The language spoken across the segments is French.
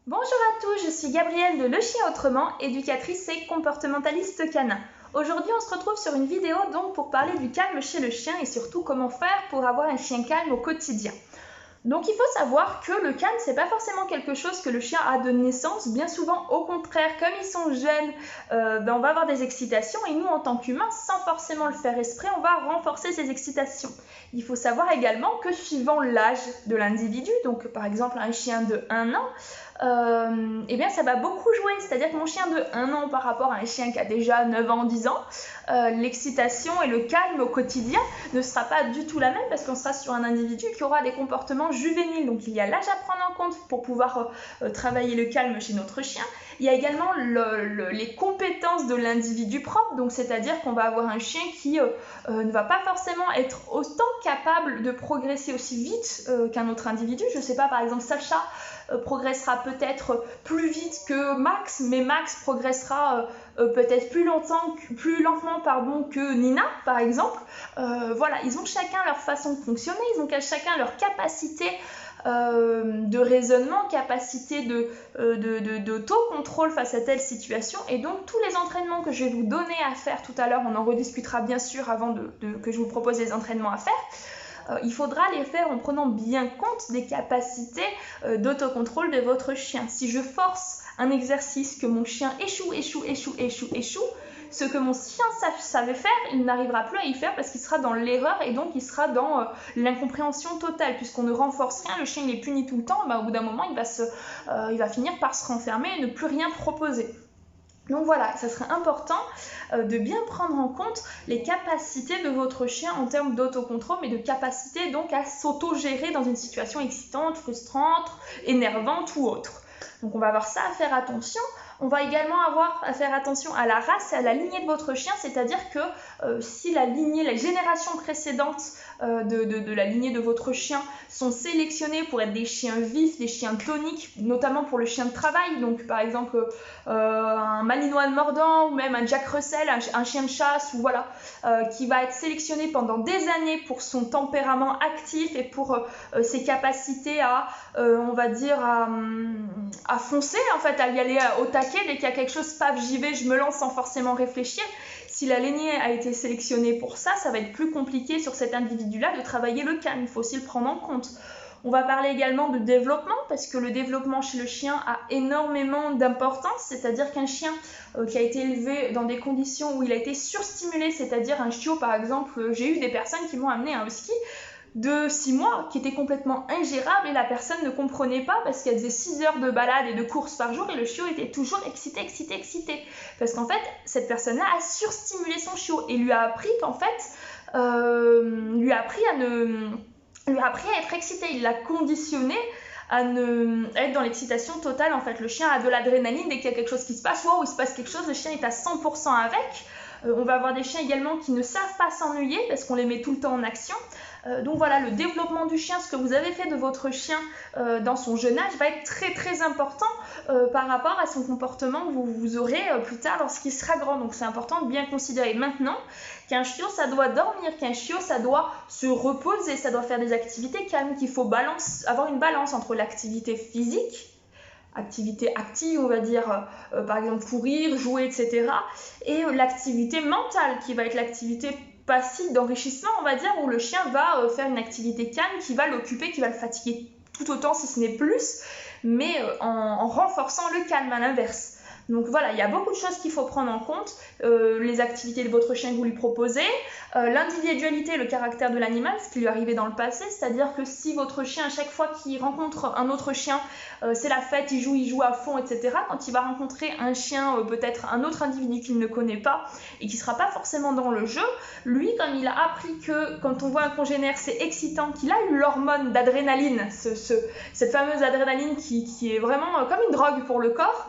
Bonjour à tous, je suis Gabrielle de Le Chien Autrement, éducatrice et comportementaliste canin. Aujourd'hui, on se retrouve sur une vidéo donc pour parler du calme chez le chien et surtout comment faire pour avoir un chien calme au quotidien. Donc il faut savoir que le calme, c'est pas forcément quelque chose que le chien a de naissance, bien souvent au contraire, comme ils sont jeunes, on va avoir des excitations et nous en tant qu'humains, sans forcément le faire exprès, on va renforcer ces excitations. Il faut savoir également que suivant l'âge de l'individu, donc par exemple un chien de 1 an, eh bien ça va beaucoup jouer, c'est-à-dire que mon chien de 1 an par rapport à un chien qui a déjà 9 ans, 10 ans, l'excitation et le calme au quotidien ne sera pas du tout la même parce qu'on sera sur un individu qui aura des comportements juvéniles. Donc il y a l'âge à prendre en compte pour pouvoir travailler le calme chez notre chien. Il y a également les compétences de l'individu propre, donc c'est-à-dire qu'on va avoir un chien qui ne va pas forcément être autant capable de progresser aussi vite qu'un autre individu. Je ne sais pas, par exemple Sacha progressera peut-être plus vite que Max, mais Max progressera peut-être plus lentement que Nina, par exemple. Voilà, ils ont chacun leur façon de fonctionner, ils ont chacun leur capacité de raisonnement, capacité d'autocontrôle face à telle situation. Et donc, tous les entraînements que je vais vous donner à faire tout à l'heure, on en rediscutera bien sûr avant que je vous propose les entraînements à faire. Il faudra les faire en prenant bien compte des capacités d'autocontrôle de votre chien. Si je force un exercice que mon chien échoue, ce que mon chien savait faire, il n'arrivera plus à y faire parce qu'il sera dans l'erreur et donc il sera dans l'incompréhension totale. Puisqu'on ne renforce rien, le chien il est puni tout le temps, au bout d'un moment il va finir par se renfermer et ne plus rien proposer. Donc voilà, ça serait important de bien prendre en compte les capacités de votre chien en termes d'autocontrôle, mais de capacité donc à s'auto-gérer dans une situation excitante, frustrante, énervante ou autre. Donc on va avoir ça à faire attention. On va également avoir à faire attention à la race et à la lignée de votre chien, c'est-à-dire que si la génération précédente de la lignée de votre chien sont sélectionnés pour être des chiens vifs, des chiens toniques, notamment pour le chien de travail, donc par exemple un Malinois de Mordant ou même un Jack Russell, un chien de chasse, ou voilà, qui va être sélectionné pendant des années pour son tempérament actif et pour ses capacités à, on va dire, à foncer, en fait, à y aller au taquet. Dès qu'il y a quelque chose, paf, j'y vais, je me lance sans forcément réfléchir. Si la lignée a été sélectionnée pour ça, ça va être plus compliqué sur cet individu-là de travailler le calme. Il faut aussi le prendre en compte. On va parler également de développement, parce que le développement chez le chien a énormément d'importance, c'est-à-dire qu'un chien qui a été élevé dans des conditions où il a été surstimulé, c'est-à-dire un chiot par exemple, j'ai eu des personnes qui m'ont amené un husky de 6 mois qui était complètement ingérable et la personne ne comprenait pas parce qu'elle faisait 6 heures de balade et de course par jour et le chiot était toujours excité. Parce qu'en fait, cette personne-là a surstimulé son chiot et lui a appris qu'en fait, lui a appris à être excité. Il l'a conditionné à être dans l'excitation totale. En fait, le chien a de l'adrénaline. Dès qu'il y a quelque chose qui se passe, wow, il se passe quelque chose, le chien est à 100% avec. On va avoir des chiens également qui ne savent pas s'ennuyer parce qu'on les met tout le temps en action. Donc voilà, le développement du chien, ce que vous avez fait de votre chien dans son jeune âge va être très très important par rapport à son comportement que vous aurez plus tard lorsqu'il sera grand. Donc c'est important de bien considérer maintenant qu'un chiot ça doit dormir, qu'un chiot ça doit se reposer, ça doit faire des activités calmes, qu'il faut avoir une balance entre l'activité physique, activité active, on va dire, par exemple courir, jouer, etc. et l'activité mentale qui va être l'activité passive d'enrichissement, on va dire, où le chien va faire une activité calme qui va l'occuper, qui va le fatiguer tout autant si ce n'est plus, mais en renforçant le calme à l'inverse. Donc voilà, il y a beaucoup de choses qu'il faut prendre en compte, les activités de votre chien que vous lui proposez, l'individualité, le caractère de l'animal, ce qui lui est arrivé dans le passé, c'est-à-dire que si votre chien, à chaque fois qu'il rencontre un autre chien, c'est la fête, il joue à fond, etc. Quand il va rencontrer un chien, peut-être un autre individu qu'il ne connaît pas et qui ne sera pas forcément dans le jeu, lui, comme il a appris que quand on voit un congénère, c'est excitant, qu'il a eu l'hormone d'adrénaline, cette fameuse adrénaline qui est vraiment comme une drogue pour le corps,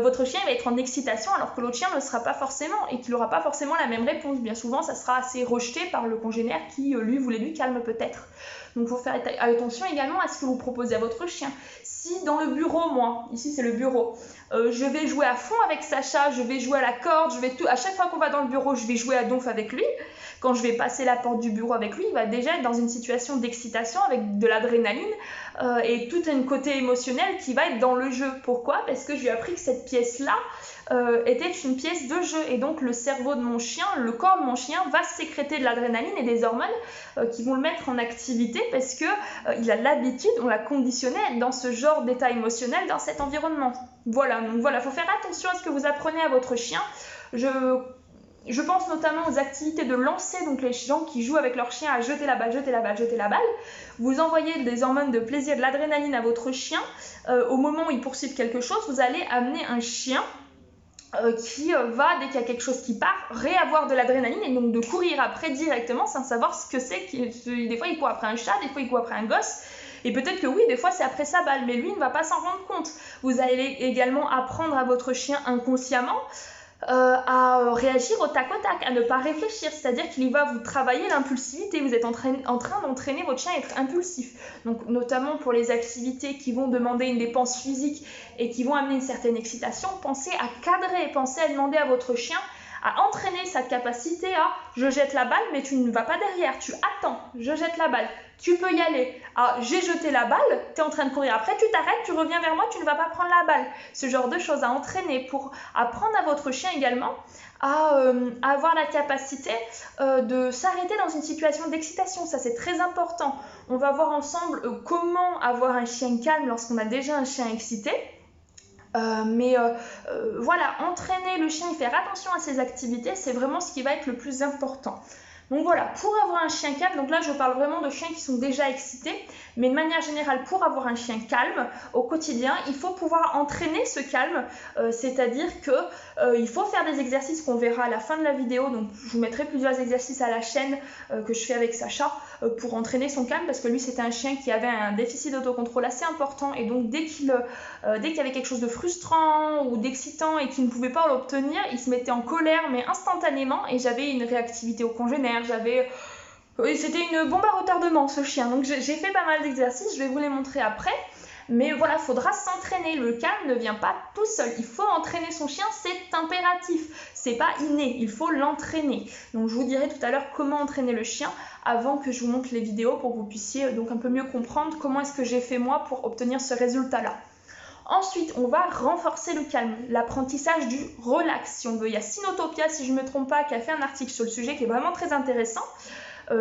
votre chien va être en excitation alors que l'autre chien ne le sera pas forcément et qu'il n'aura pas forcément la même réponse. Bien souvent, ça sera assez rejeté par le congénère qui, lui, voulait du calme peut-être. Donc, il faut faire attention également à ce que vous proposez à votre chien. Si dans le bureau, moi, ici c'est le bureau, je vais jouer à fond avec Sacha, je vais jouer à la corde, à chaque fois qu'on va dans le bureau, je vais jouer à donf avec lui. Quand je vais passer la porte du bureau avec lui, il va déjà être dans une situation d'excitation avec de l'adrénaline et tout un côté émotionnel qui va être dans le jeu. Pourquoi? Parce que je lui ai appris que cette pièce-là était une pièce de jeu, et donc le cerveau de mon chien, le corps de mon chien va sécréter de l'adrénaline et des hormones qui vont le mettre en activité parce que il a l'habitude, on l'a conditionné à être dans ce genre d'état émotionnel, dans cet environnement. Voilà, donc voilà, faut faire attention à ce que vous apprenez à votre chien. Je pense notamment aux activités de lancer, donc les gens qui jouent avec leur chien à jeter la balle, jeter la balle, jeter la balle. Vous envoyez des hormones de plaisir, de l'adrénaline à votre chien. Au moment où il poursuit quelque chose, vous allez amener un chien qui va, dès qu'il y a quelque chose qui part, réavoir de l'adrénaline et donc de courir après directement sans savoir ce que c'est. Des fois, il court après un chat, des fois, il court après un gosse. Et peut-être que oui, des fois, c'est après sa balle, mais lui ne va pas s'en rendre compte. Vous allez également apprendre à votre chien inconsciemment à réagir au tac, à ne pas réfléchir, c'est-à-dire qu'il va vous travailler l'impulsivité, vous êtes en train d'entraîner votre chien à être impulsif, donc notamment pour les activités qui vont demander une dépense physique et qui vont amener une certaine excitation, pensez à cadrer, pensez à demander à votre chien à entraîner sa capacité à je jette la balle mais tu ne vas pas derrière, tu attends, je jette la balle, tu peux y aller, j'ai jeté la balle, tu es en train de courir, après tu t'arrêtes, tu reviens vers moi, tu ne vas pas prendre la balle. Ce genre de choses à entraîner pour apprendre à votre chien également à avoir la capacité de s'arrêter dans une situation d'excitation, ça c'est très important. On va voir ensemble comment avoir un chien calme lorsqu'on a déjà un chien excité. Voilà, entraîner le chien et faire attention à ses activités, c'est vraiment ce qui va être le plus important. Donc voilà, pour avoir un chien calme, donc là je parle vraiment de chiens qui sont déjà excités, mais de manière générale, pour avoir un chien calme au quotidien, il faut pouvoir entraîner ce calme, c'est-à-dire qu'il faut faire des exercices qu'on verra à la fin de la vidéo, donc je vous mettrai plusieurs exercices à la chaîne que je fais avec Sacha pour entraîner son calme, parce que lui c'était un chien qui avait un déficit d'autocontrôle assez important, et donc dès qu'il y avait quelque chose de frustrant ou d'excitant et qu'il ne pouvait pas l'obtenir, il se mettait en colère, mais instantanément, et j'avais une réactivité au congénère, c'était une bombe à retardement ce chien, donc j'ai fait pas mal d'exercices, je vais vous les montrer après, mais voilà, il faudra s'entraîner, le calme ne vient pas tout seul, il faut entraîner son chien, c'est impératif, c'est pas inné, il faut l'entraîner. Donc je vous dirai tout à l'heure comment entraîner le chien avant que je vous montre les vidéos pour que vous puissiez donc un peu mieux comprendre comment est-ce que j'ai fait moi pour obtenir ce résultat-là. Ensuite, on va renforcer le calme, l'apprentissage du relax, si on veut. Il y a Sinotopia, si je ne me trompe pas, qui a fait un article sur le sujet qui est vraiment très intéressant.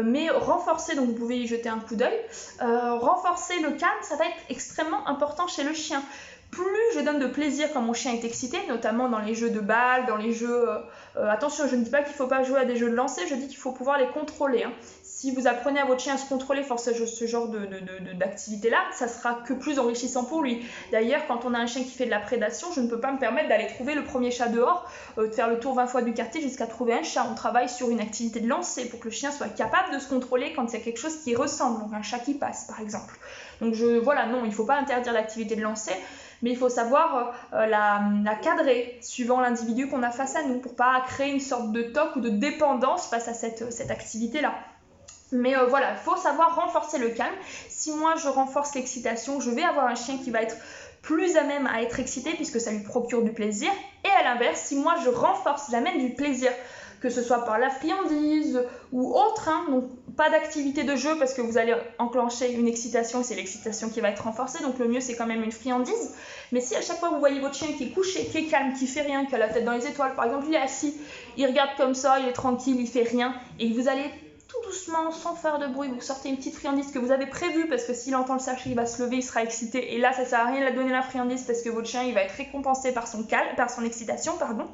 Mais renforcer, donc vous pouvez y jeter un coup d'œil, renforcer le calme, ça va être extrêmement important chez le chien. Plus je donne de plaisir quand mon chien est excité, notamment dans les jeux de balles, dans les jeux... attention, je ne dis pas qu'il ne faut pas jouer à des jeux de lancer, je dis qu'il faut pouvoir les contrôler. Hein. Si vous apprenez à votre chien à se contrôler face à ce genre d'activité-là, ça sera que plus enrichissant pour lui. D'ailleurs, quand on a un chien qui fait de la prédation, je ne peux pas me permettre d'aller trouver le premier chat dehors, de faire le tour 20 fois du quartier jusqu'à trouver un chat. On travaille sur une activité de lancer pour que le chien soit capable de se contrôler quand il y a quelque chose qui ressemble, donc un chat qui passe par exemple. Donc voilà, non, il ne faut pas interdire l'activité de lancer, mais il faut savoir la cadrer suivant l'individu qu'on a face à nous pour pas créer une sorte de toc ou de dépendance face à cette activité-là. Mais voilà, il faut savoir renforcer le calme. Si moi je renforce l'excitation, je vais avoir un chien qui va être plus à même à être excité puisque ça lui procure du plaisir. Et à l'inverse, si moi je renforce, j'amène du plaisir, que ce soit par la friandise ou autre, hein, donc pas d'activité de jeu parce que vous allez enclencher une excitation, c'est l'excitation qui va être renforcée, donc le mieux c'est quand même une friandise. Mais si à chaque fois vous voyez votre chien qui est couché, qui est calme, qui fait rien, qui a la tête dans les étoiles, par exemple il est assis, il regarde comme ça, il est tranquille, il fait rien, et vous allez tout doucement, sans faire de bruit, vous sortez une petite friandise que vous avez prévue parce que s'il entend le sachet, il va se lever, il sera excité, et là ça sert à rien de la donner la friandise parce que votre chien il va être récompensé par son excitation, pardon.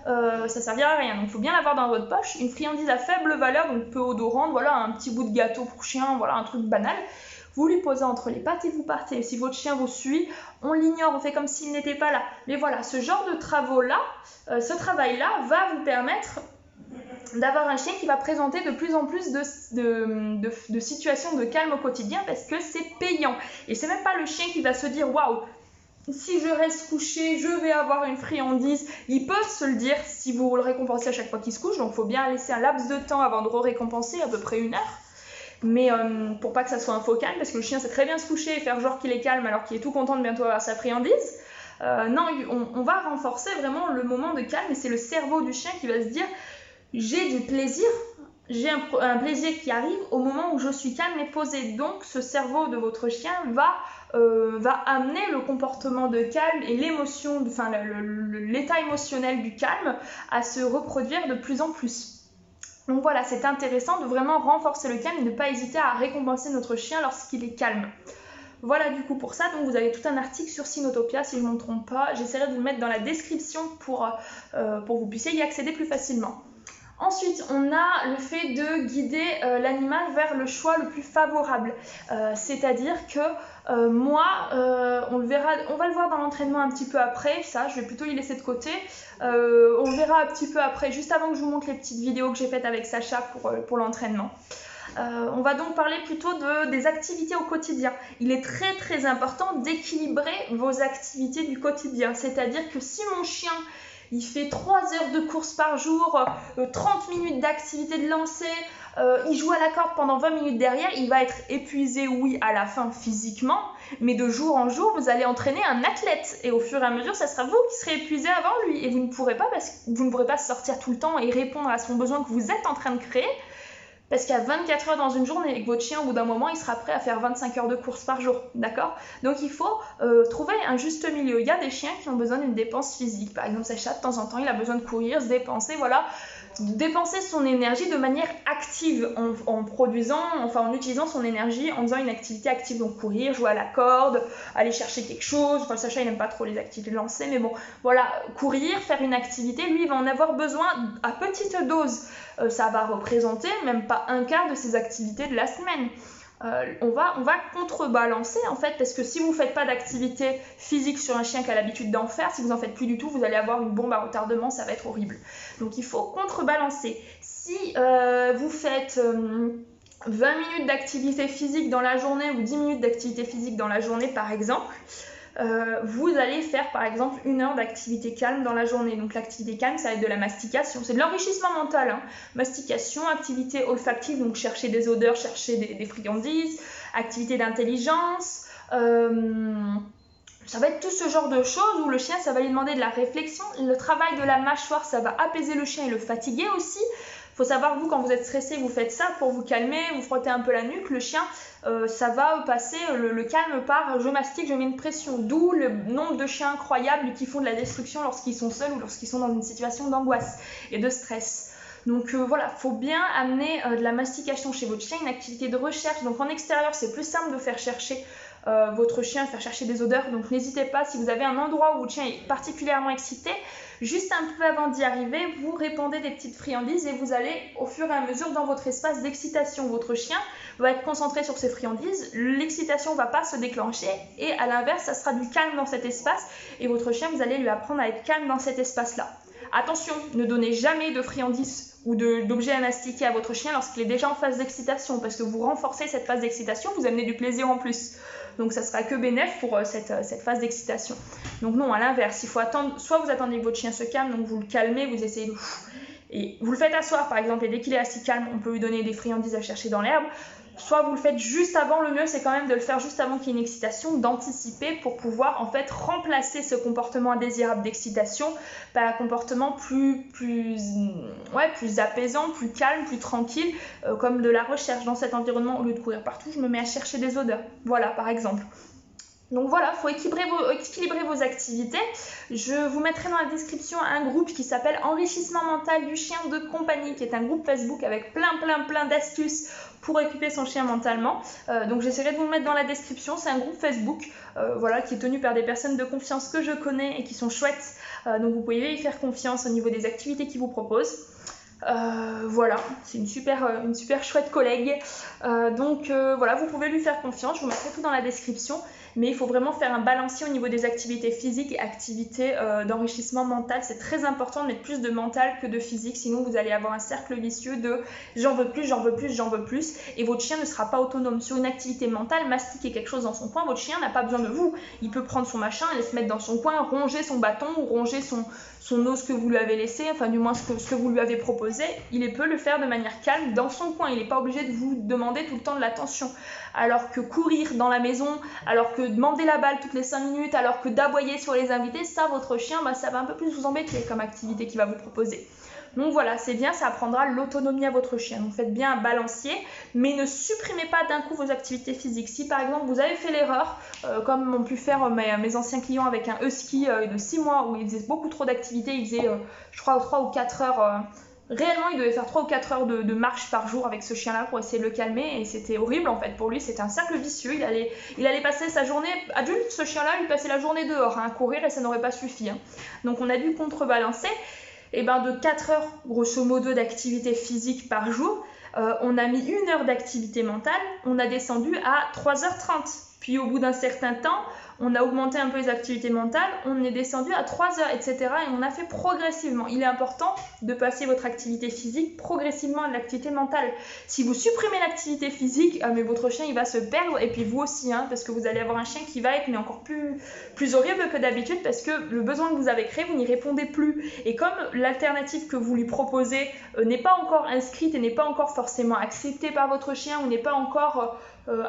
Ça servira à rien, donc il faut bien l'avoir dans votre poche. Une friandise à faible valeur, donc peu odorante, voilà, un petit bout de gâteau pour chien, voilà, un truc banal. Vous lui posez entre les pattes et vous partez. Si votre chien vous suit, on l'ignore, on fait comme s'il n'était pas là. Mais voilà, ce genre de travail-là va vous permettre d'avoir un chien qui va présenter de plus en plus de situations de calme au quotidien parce que c'est payant. Et c'est même pas le chien qui va se dire « Waouh !» si je reste couché, je vais avoir une friandise. Ils peuvent se le dire si vous le récompensez à chaque fois qu'il se couche, donc il faut bien laisser un laps de temps avant de récompenser, à peu près 1 heure. Mais pour pas que ça soit un faux calme, parce que le chien sait très bien se coucher et faire genre qu'il est calme alors qu'il est tout content de bientôt avoir sa friandise. Non, on va renforcer vraiment le moment de calme et c'est le cerveau du chien qui va se dire j'ai du plaisir j'ai un plaisir qui arrive au moment où je suis calme et posée. Donc ce cerveau de votre chien va amener le comportement de calme et l'émotion, enfin l'état émotionnel du calme à se reproduire de plus en plus. Donc voilà, c'est intéressant de vraiment renforcer le calme et ne pas hésiter à récompenser notre chien lorsqu'il est calme. Voilà du coup pour ça, donc vous avez tout un article sur Cynotopia si je ne me trompe pas, j'essaierai de vous le mettre dans la description pour que vous puissiez y accéder plus facilement. Ensuite, on a le fait de guider l'animal vers le choix le plus favorable. C'est-à-dire que moi, on va le voir dans l'entraînement un petit peu après, ça, je vais plutôt y laisser de côté. On le verra un petit peu après, juste avant que je vous montre les petites vidéos que j'ai faites avec Sacha pour l'entraînement. On va donc parler plutôt des activités au quotidien. Il est très très important d'équilibrer vos activités du quotidien. C'est-à-dire que si mon chien il fait 3 heures de course par jour, 30 minutes d'activité de lancer, il joue à la corde pendant 20 minutes derrière, il va être épuisé, oui, à la fin physiquement, mais de jour en jour, vous allez entraîner un athlète. Et au fur et à mesure, ça sera vous qui serez épuisé avant lui. Et vous ne pourrez pas sortir tout le temps et répondre à son besoin que vous êtes en train de créer. Parce qu'il y a 24 heures dans une journée et que votre chien, au bout d'un moment, il sera prêt à faire 25 heures de course par jour, d'accord? Donc il faut trouver un juste milieu. Il y a des chiens qui ont besoin d'une dépense physique. Par exemple, Sacha, de temps en temps, il a besoin de courir, se dépenser, voilà. Dépenser son énergie de manière active en utilisant son énergie en faisant une activité active, donc courir, jouer à la corde, aller chercher quelque chose. Enfin, Sacha il n'aime pas trop les activités de lancer, mais bon, voilà, courir, faire une activité, lui il va en avoir besoin à petite dose. Ça va représenter même pas un quart de ses activités de la semaine. On va contrebalancer en fait, parce que si vous ne faites pas d'activité physique sur un chien qui a l'habitude d'en faire, si vous n'en faites plus du tout, vous allez avoir une bombe à retardement, ça va être horrible. Donc il faut contrebalancer. Si vous faites 20 minutes d'activité physique dans la journée ou 10 minutes d'activité physique dans la journée par exemple, vous allez faire par exemple 1 heure d'activité calme dans la journée. Donc l'activité calme, ça va être de la mastication, c'est de l'enrichissement mental, hein. Mastication, activité olfactive, donc chercher des odeurs, chercher des friandises, activité d'intelligence, ça va être tout ce genre de choses où le chien, ça va lui demander de la réflexion. Le travail de la mâchoire, ça va apaiser le chien et le fatiguer aussi. Il faut savoir, vous, quand vous êtes stressé, vous faites ça pour vous calmer, vous frottez un peu la nuque. Le chien, ça va passer le calme par je mastique, je mets une pression. D'où le nombre de chiens incroyables qui font de la destruction lorsqu'ils sont seuls ou lorsqu'ils sont dans une situation d'angoisse et de stress. Donc voilà, il faut bien amener de la mastication chez votre chien, une activité de recherche. Donc en extérieur, c'est plus simple de faire chercher votre chien, faire chercher des odeurs. Donc n'hésitez pas, si vous avez un endroit où votre chien est particulièrement excité, juste un peu avant d'y arriver, vous répandez des petites friandises et vous allez au fur et à mesure dans votre espace d'excitation. Votre chien va être concentré sur ces friandises, l'excitation ne va pas se déclencher et à l'inverse, ça sera du calme dans cet espace et votre chien, vous allez lui apprendre à être calme dans cet espace-là. Attention, ne donnez jamais de friandises ou d'objets à mastiquer à votre chien lorsqu'il est déjà en phase d'excitation, parce que vous renforcez cette phase d'excitation, vous amenez du plaisir en plus. Donc ça sera que bénéf pour cette phase d'excitation. Donc non, à l'inverse, il faut attendre, soit vous attendez que votre chien se calme, donc vous le calmez, vous essayez de... Et vous le faites asseoir par exemple, et dès qu'il est assez calme, on peut lui donner des friandises à chercher dans l'herbe. Soit vous le faites juste avant, le mieux c'est quand même de le faire juste avant qu'il y ait une excitation, d'anticiper pour pouvoir en fait remplacer ce comportement indésirable d'excitation par un comportement plus apaisant, plus calme, plus tranquille, comme de la recherche dans cet environnement. Au lieu de courir partout, je me mets à chercher des odeurs. Voilà, par exemple. Donc voilà, il faut équilibrer vos activités. Je vous mettrai dans la description un groupe qui s'appelle Enrichissement mental du chien de compagnie, qui est un groupe Facebook avec plein d'astuces pour équiper son chien mentalement. Donc j'essaierai de vous le mettre dans la description. C'est un groupe Facebook qui est tenu par des personnes de confiance que je connais et qui sont chouettes. Donc vous pouvez y faire confiance au niveau des activités qu'ils vous proposent. Voilà, c'est une super chouette collègue. Voilà, vous pouvez lui faire confiance. Je vous mettrai tout dans la description. Mais il faut vraiment faire un balancier au niveau des activités physiques et activités d'enrichissement mental. C'est très important de mettre plus de mental que de physique, sinon vous allez avoir un cercle vicieux de j'en veux plus, j'en veux plus, j'en veux plus, et votre chien ne sera pas autonome. Sur une activité mentale, mastiquer quelque chose dans son coin, votre chien n'a pas besoin de vous. Il peut prendre son machin et se mettre dans son coin, ronger son bâton ou ronger son os que vous lui avez laissé, enfin du moins ce que vous lui avez proposé, il peut le faire de manière calme dans son coin. Il n'est pas obligé de vous demander tout le temps de l'attention. Alors que courir dans la maison, alors que demander la balle toutes les 5 minutes, alors que d'aboyer sur les invités, ça, votre chien, ça va un peu plus vous embêter comme activité qu'il va vous proposer. Donc voilà, c'est bien, ça apprendra l'autonomie à votre chien. Donc faites bien un balancier, mais ne supprimez pas d'un coup vos activités physiques. Si par exemple vous avez fait l'erreur, comme ont pu faire mes anciens clients avec un husky de 6 mois où il faisait beaucoup trop d'activités, il faisait je crois 3 ou 4 heures, réellement il devait faire 3 ou 4 heures de marche par jour avec ce chien-là pour essayer de le calmer et c'était horrible en fait pour lui, c'était un cercle vicieux, il allait passer sa journée, adulte ce chien-là, il passait la journée dehors à courir et ça n'aurait pas suffi. Donc on a dû contrebalancer. Et de 4 heures, grosso modo, d'activité physique par jour, on a mis 1 heure d'activité mentale, on a descendu à 3h30. Puis au bout d'un certain temps, on a augmenté un peu les activités mentales, on est descendu à 3 heures, etc. Et on a fait progressivement. Il est important de passer votre activité physique progressivement à l'activité mentale. Si vous supprimez l'activité physique, mais votre chien il va se perdre, et puis vous aussi, parce que vous allez avoir un chien qui va être mais encore plus horrible que d'habitude, parce que le besoin que vous avez créé, vous n'y répondez plus. Et comme l'alternative que vous lui proposez n'est pas encore inscrite et n'est pas encore forcément acceptée par votre chien, ou n'est pas encore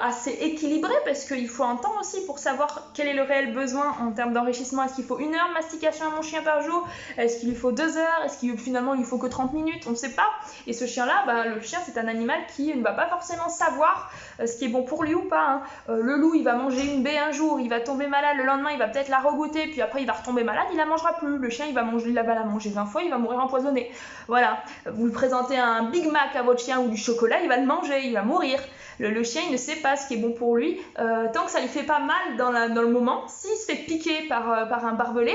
assez équilibré, parce qu'il faut un temps aussi pour savoir quel est le réel besoin en termes d'enrichissement. Est-ce qu'il faut 1 heure de mastication à mon chien par jour? Est-ce qu'il lui faut 2 heures? Est-ce qu'il finalement il lui faut que 30 minutes? On ne sait pas. Et ce chien-là, le chien c'est un animal qui ne va pas forcément savoir ce qui est bon pour lui ou pas. Le loup, il va manger une baie un jour, il va tomber malade, le lendemain il va peut-être la regoûter, puis après il va retomber malade, il la mangera plus. Le chien il va la manger 20 fois, il va mourir empoisonné. Voilà. Vous lui présentez un Big Mac à votre chien ou du chocolat, il va le manger, il va mourir. Le chien, il ne sait pas ce qui est bon pour lui. Tant que ça ne lui fait pas mal dans le moment, s'il se fait piquer par un barbelé,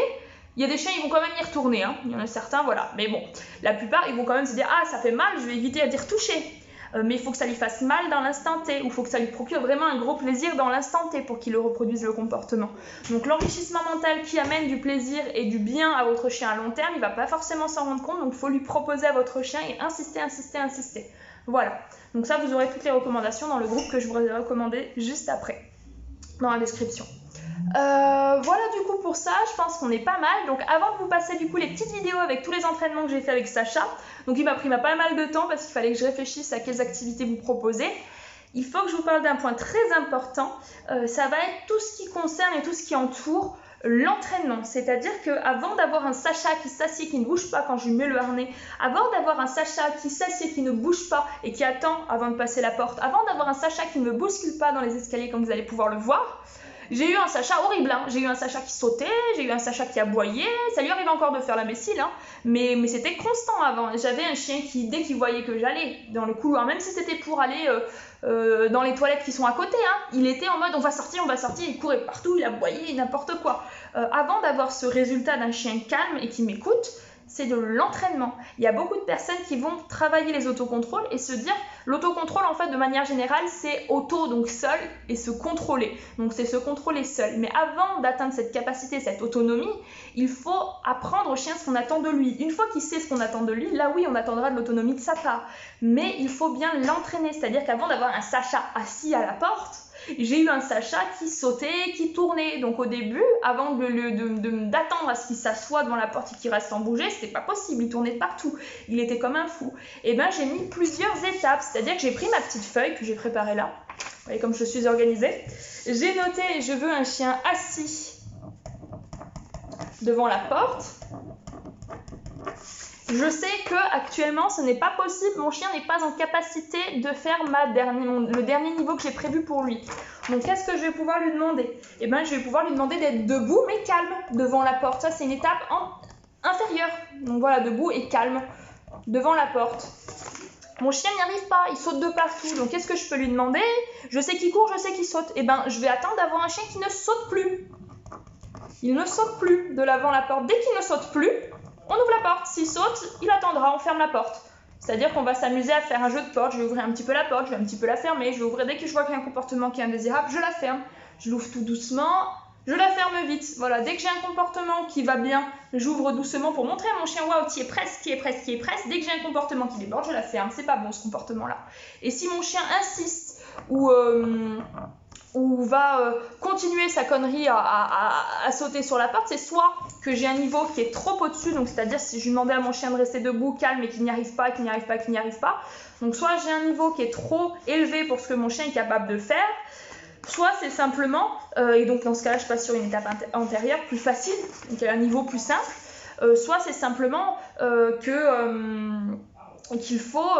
il y a des chiens, ils vont quand même y retourner. Il y en a certains, voilà. Mais bon, la plupart, ils vont quand même se dire « Ah, ça fait mal, je vais éviter d'y retoucher. » Mais il faut que ça lui fasse mal dans l'instant T, ou il faut que ça lui procure vraiment un gros plaisir dans l'instant T pour qu'il reproduise le comportement. Donc l'enrichissement mental qui amène du plaisir et du bien à votre chien à long terme, il ne va pas forcément s'en rendre compte, donc il faut lui proposer à votre chien et insister. Voilà, donc ça vous aurez toutes les recommandations dans le groupe que je vous ai recommandé juste après, dans la description. Voilà du coup pour ça, je pense qu'on est pas mal. Donc avant de vous passer du coup les petites vidéos avec tous les entraînements que j'ai fait avec Sacha, donc il m'a pris pas mal de temps parce qu'il fallait que je réfléchisse à quelles activités vous proposer. Il faut que je vous parle d'un point très important, ça va être tout ce qui concerne et tout ce qui entoure l'entraînement, c'est-à-dire qu'avant d'avoir un Sacha qui s'assied, qui ne bouge pas quand je lui mets le harnais, avant d'avoir un Sacha qui s'assied, qui ne bouge pas et qui attend avant de passer la porte, avant d'avoir un Sacha qui ne me bouscule pas dans les escaliers comme vous allez pouvoir le voir, j'ai eu un Sacha horrible, j'ai eu un Sacha qui sautait, j'ai eu un Sacha qui aboyait, ça lui arrive encore de faire l'imbécile, mais c'était constant avant. J'avais un chien qui, dès qu'il voyait que j'allais dans le couloir, même si c'était pour aller dans les toilettes qui sont à côté, il était en mode on va sortir, il courait partout, il aboyait, n'importe quoi. Avant d'avoir ce résultat d'un chien calme et qui m'écoute, c'est de l'entraînement. Il y a beaucoup de personnes qui vont travailler les autocontrôles et se dire, l'autocontrôle en fait de manière générale c'est auto, donc seul, et se contrôler. Donc c'est se contrôler seul. Mais avant d'atteindre cette capacité, cette autonomie, il faut apprendre au chien ce qu'on attend de lui. Une fois qu'il sait ce qu'on attend de lui, là oui on attendra de l'autonomie de sa part. Mais il faut bien l'entraîner, c'est-à-dire qu'avant d'avoir un Sacha assis à la porte, j'ai eu un Sacha qui sautait, qui tournait. Donc au début, avant d'attendre à ce qu'il s'assoie devant la porte et qu'il reste sans bouger, c'était pas possible, il tournait partout. Il était comme un fou. Et bien j'ai mis plusieurs étapes, c'est-à-dire que j'ai pris ma petite feuille que j'ai préparée là. Vous voyez comme je suis organisée. J'ai noté, je veux un chien assis devant la porte. Je sais qu'actuellement ce n'est pas possible, mon chien n'est pas en capacité de faire le dernier niveau que j'ai prévu pour lui. Donc qu'est-ce que je vais pouvoir lui demander? Eh bien je vais pouvoir lui demander d'être debout mais calme devant la porte. Ça c'est une étape inférieure. Donc voilà, debout et calme devant la porte. Mon chien n'y arrive pas, il saute de partout. Donc qu'est-ce que je peux lui demander? Je sais qu'il court, je sais qu'il saute. Eh bien je vais attendre d'avoir un chien qui ne saute plus. Il ne saute plus de l'avant la porte. Dès qu'il ne saute plus, on ouvre la porte. S'il saute, il attendra, on ferme la porte. C'est-à-dire qu'on va s'amuser à faire un jeu de porte. Je vais ouvrir un petit peu la porte, je vais un petit peu la fermer. Je vais ouvrir dès que je vois qu'il y a un comportement qui est indésirable, je la ferme. Je l'ouvre tout doucement, je la ferme vite. Voilà, dès que j'ai un comportement qui va bien, j'ouvre doucement pour montrer à mon chien, waouh, qui est presque. Dès que j'ai un comportement qui déborde, je la ferme. C'est pas bon ce comportement-là. Et si mon chien insiste ou ou va continuer sa connerie à sauter sur la porte, c'est soit que j'ai un niveau qui est trop au-dessus, donc c'est-à-dire si je lui demandais à mon chien de rester debout, calme, et qu'il n'y arrive pas, donc soit j'ai un niveau qui est trop élevé pour ce que mon chien est capable de faire, soit c'est simplement, et donc dans ce cas-là je passe sur une étape antérieure plus facile, donc un niveau plus simple, soit c'est simplement qu'il faut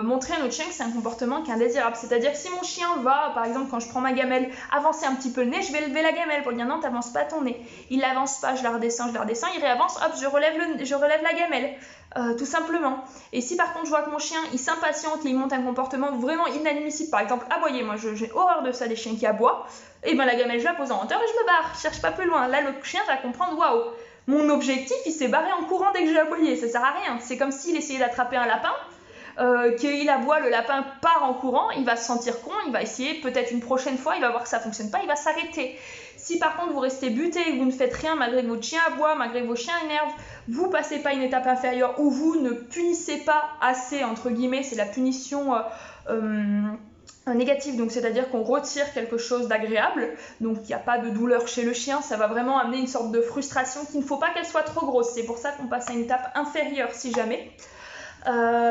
montrer à notre chien que c'est un comportement qui est indésirable. C'est-à-dire que si mon chien va, par exemple quand je prends ma gamelle, avancer un petit peu le nez, je vais lever la gamelle pour lui dire non, t'avances pas ton nez. Il l'avance pas, je la redescends, il réavance, hop, je relève la gamelle. Tout simplement. Et si par contre je vois que mon chien il s'impatiente et il monte un comportement vraiment inadmissible, par exemple aboyer, moi j'ai horreur de ça, des chiens qui aboient, et ben la gamelle je la pose en hauteur et je me barre, je cherche pas plus loin. Là le chien va comprendre, waouh, mon objectif il s'est barré en courant dès que j'ai aboyé, ça sert à rien. C'est comme s'il essayait d'attraper un lapin, qu'il aboie, le lapin part en courant, il va se sentir con, il va essayer peut-être une prochaine fois, il va voir que ça fonctionne pas, il va s'arrêter. Si par contre vous restez buté et que vous ne faites rien malgré que votre chien aboie, malgré que vos chiens énervent, vous passez pas une étape inférieure ou vous ne punissez pas assez, entre guillemets, c'est la punition négative, donc c'est-à-dire qu'on retire quelque chose d'agréable, donc il n'y a pas de douleur chez le chien, ça va vraiment amener une sorte de frustration qu'il ne faut pas qu'elle soit trop grosse, c'est pour ça qu'on passe à une étape inférieure si jamais.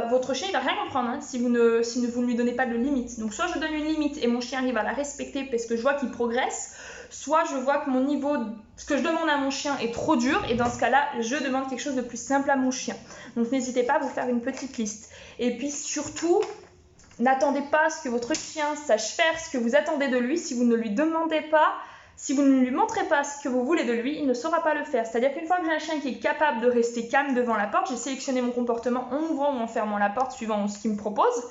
Votre chien il va rien comprendre hein, si vous ne lui donnez pas de limite. Donc soit je donne une limite et mon chien arrive à la respecter parce que je vois qu'il progresse, soit je vois que mon niveau, ce que je demande à mon chien est trop dur et dans ce cas-là je demande quelque chose de plus simple à mon chien. Donc n'hésitez pas à vous faire une petite liste. Et puis surtout, n'attendez pas à ce que votre chien sache faire ce que vous attendez de lui. Si vous ne lui demandez pas, si vous ne lui montrez pas ce que vous voulez de lui, il ne saura pas le faire. C'est-à-dire qu'une fois que j'ai un chien qui est capable de rester calme devant la porte, j'ai sélectionné mon comportement en ouvrant ou en fermant la porte suivant ce qu'il me propose.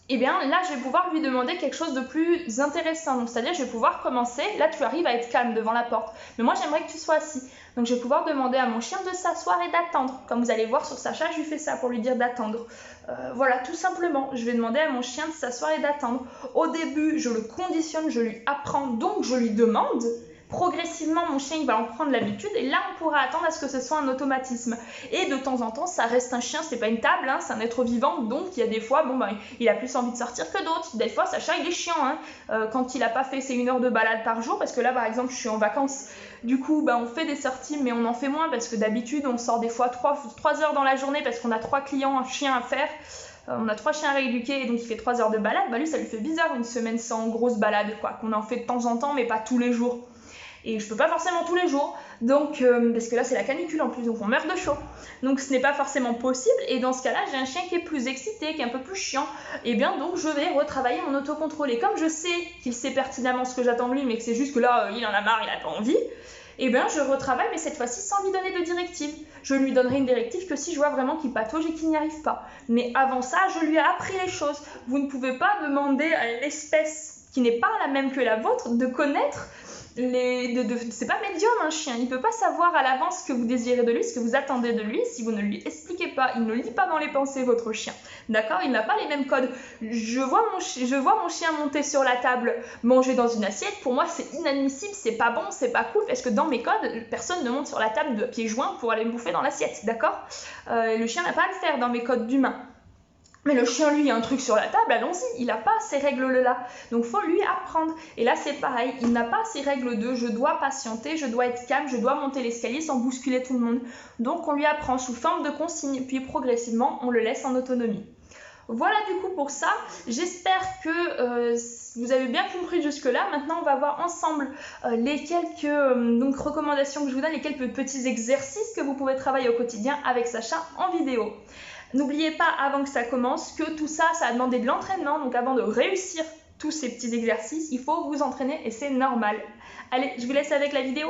Et bien là, je vais pouvoir lui demander quelque chose de plus intéressant. Donc, c'est-à-dire, je vais pouvoir commencer. Là, tu arrives à être calme devant la porte. Mais moi, j'aimerais que tu sois assis. Donc, je vais pouvoir demander à mon chien de s'asseoir et d'attendre. Comme vous allez voir sur Sacha, je lui fais ça pour lui dire d'attendre. Voilà, tout simplement. Je vais demander à mon chien de s'asseoir et d'attendre. Au début, je le conditionne, je lui apprends. Donc, je lui demande. Progressivement, mon chien il va en prendre l'habitude et là on pourra attendre à ce que ce soit un automatisme. Et de temps en temps, ça reste un chien, c'est pas une table, hein, c'est un être vivant, donc il y a des fois, il a plus envie de sortir que d'autres. Des fois, Sacha il est chiant, hein, quand il a pas fait ses 1 heure de balade par jour, parce que là par exemple je suis en vacances, du coup on fait des sorties mais on en fait moins parce que d'habitude on sort des fois 3 heures dans la journée parce qu'on a 3 clients, un chien à faire. On a 3 chiens à rééduquer et donc il fait 3 heures de balade. Lui ça lui fait bizarre une semaine sans grosse balade, quoi, qu'on en fait de temps en temps mais pas tous les jours. Et je peux pas forcément tous les jours, donc parce que là c'est la canicule en plus, donc on meurt de chaud. Donc ce n'est pas forcément possible, et dans ce cas-là, j'ai un chien qui est plus excité, qui est un peu plus chiant, et bien donc je vais retravailler mon autocontrôle. Et comme je sais qu'il sait pertinemment ce que j'attends de lui, mais que c'est juste que là, il en a marre, il a pas envie, et bien je retravaille, mais cette fois-ci sans lui donner de directive. Je lui donnerai une directive que si je vois vraiment qu'il patauge et qu'il n'y arrive pas. Mais avant ça, je lui ai appris les choses. Vous ne pouvez pas demander à l'espèce qui n'est pas la même que la vôtre de connaître c'est pas médium un chien, il peut pas savoir à l'avance ce que vous désirez de lui, ce que vous attendez de lui, si vous ne lui expliquez pas, il ne lit pas dans les pensées votre chien, d'accord, il n'a pas les mêmes codes. Je vois mon chien monter sur la table, manger dans une assiette, pour moi c'est inadmissible, c'est pas bon, c'est pas cool, parce que dans mes codes, personne ne monte sur la table de pieds joints pour aller me bouffer dans l'assiette, d'accord, le chien n'a pas à le faire dans mes codes d'humain. Mais le chien, lui, il y a un truc sur la table, allons-y, il n'a pas ces règles-là. Donc, il faut lui apprendre. Et là, c'est pareil, il n'a pas ces règles de je dois patienter, je dois être calme, je dois monter l'escalier sans bousculer tout le monde. Donc, on lui apprend sous forme de consigne, puis progressivement, on le laisse en autonomie. Voilà du coup pour ça. J'espère que vous avez bien compris jusque-là. Maintenant, on va voir ensemble les quelques recommandations que je vous donne, les quelques petits exercices que vous pouvez travailler au quotidien avec Sacha en vidéo. N'oubliez pas, avant que ça commence, que tout ça, ça a demandé de l'entraînement. Donc avant de réussir tous ces petits exercices, il faut vous entraîner et c'est normal. Allez, je vous laisse avec la vidéo.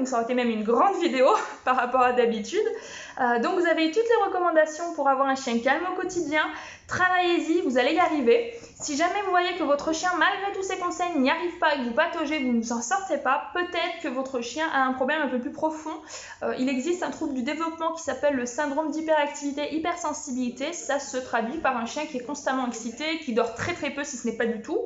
donc ça aurait été même une grande vidéo par rapport à d'habitude. Donc vous avez eu toutes les recommandations pour avoir un chien calme au quotidien. Travaillez-y, vous allez y arriver. Si jamais vous voyez que votre chien, malgré tous ces conseils, n'y arrive pas et que vous pataugez, vous ne vous en sortez pas, peut-être que votre chien a un problème un peu plus profond. Il existe un trouble du développement qui s'appelle le syndrome d'hyperactivité-hypersensibilité. Ça se traduit par un chien qui est constamment excité, qui dort très très peu si ce n'est pas du tout.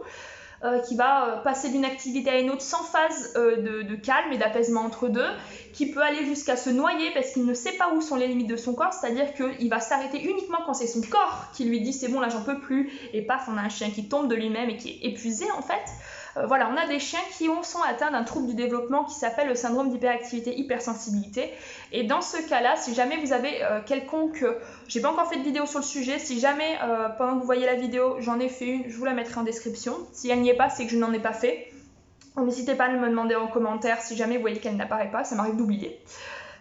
Qui va passer d'une activité à une autre sans phase de calme et d'apaisement entre deux, qui peut aller jusqu'à se noyer parce qu'il ne sait pas où sont les limites de son corps, c'est-à-dire qu'il va s'arrêter uniquement quand c'est son corps qui lui dit c'est bon là j'en peux plus, et paf on a un chien qui tombe de lui-même et qui est épuisé en fait. Voilà, on a des chiens qui sont atteints d'un trouble du développement qui s'appelle le syndrome d'hyperactivité-hypersensibilité. Et dans ce cas-là, si jamais vous avez quelconque... j'ai pas encore fait de vidéo sur le sujet, si jamais pendant que vous voyez la vidéo, j'en ai fait une, je vous la mettrai en description. Si elle n'y est pas, c'est que je n'en ai pas fait. N'hésitez pas à me demander en commentaire si jamais vous voyez qu'elle n'apparaît pas, ça m'arrive d'oublier.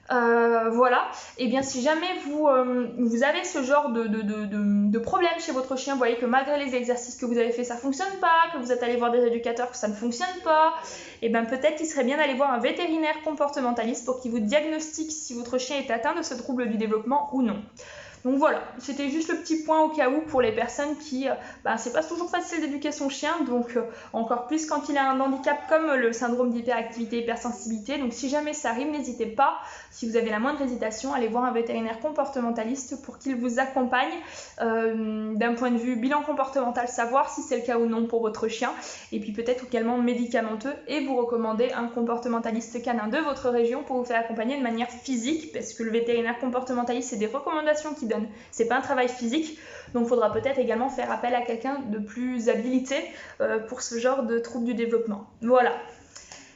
Voilà, et bien si jamais vous avez ce genre de problème chez votre chien, vous voyez que malgré les exercices que vous avez fait ça fonctionne pas, que vous êtes allé voir des éducateurs que ça ne fonctionne pas, et bien peut-être qu'il serait bien d'aller voir un vétérinaire comportementaliste pour qu'il vous diagnostique si votre chien est atteint de ce trouble du développement ou non. Donc voilà, c'était juste le petit point au cas où pour les personnes qui, c'est pas toujours facile d'éduquer son chien, donc encore plus quand il a un handicap comme le syndrome d'hyperactivité-hypersensibilité. Donc si jamais ça arrive, n'hésitez pas, si vous avez la moindre hésitation, à aller voir un vétérinaire comportementaliste pour qu'il vous accompagne d'un point de vue bilan comportemental, savoir si c'est le cas ou non pour votre chien, et puis peut-être également médicamenteux, et vous recommander un comportementaliste canin de votre région pour vous faire accompagner de manière physique, parce que le vétérinaire comportementaliste, c'est des recommandations qu'il donne, c'est pas un travail physique, donc il faudra peut-être également faire appel à quelqu'un de plus habilité pour ce genre de troubles du développement. Voilà.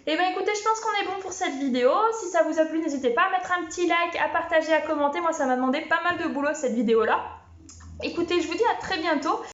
Et bien écoutez, je pense qu'on est bon pour cette vidéo. Si ça vous a plu, n'hésitez pas à mettre un petit like, à partager, à commenter. Moi, ça m'a demandé pas mal de boulot cette vidéo-là. Écoutez, je vous dis à très bientôt.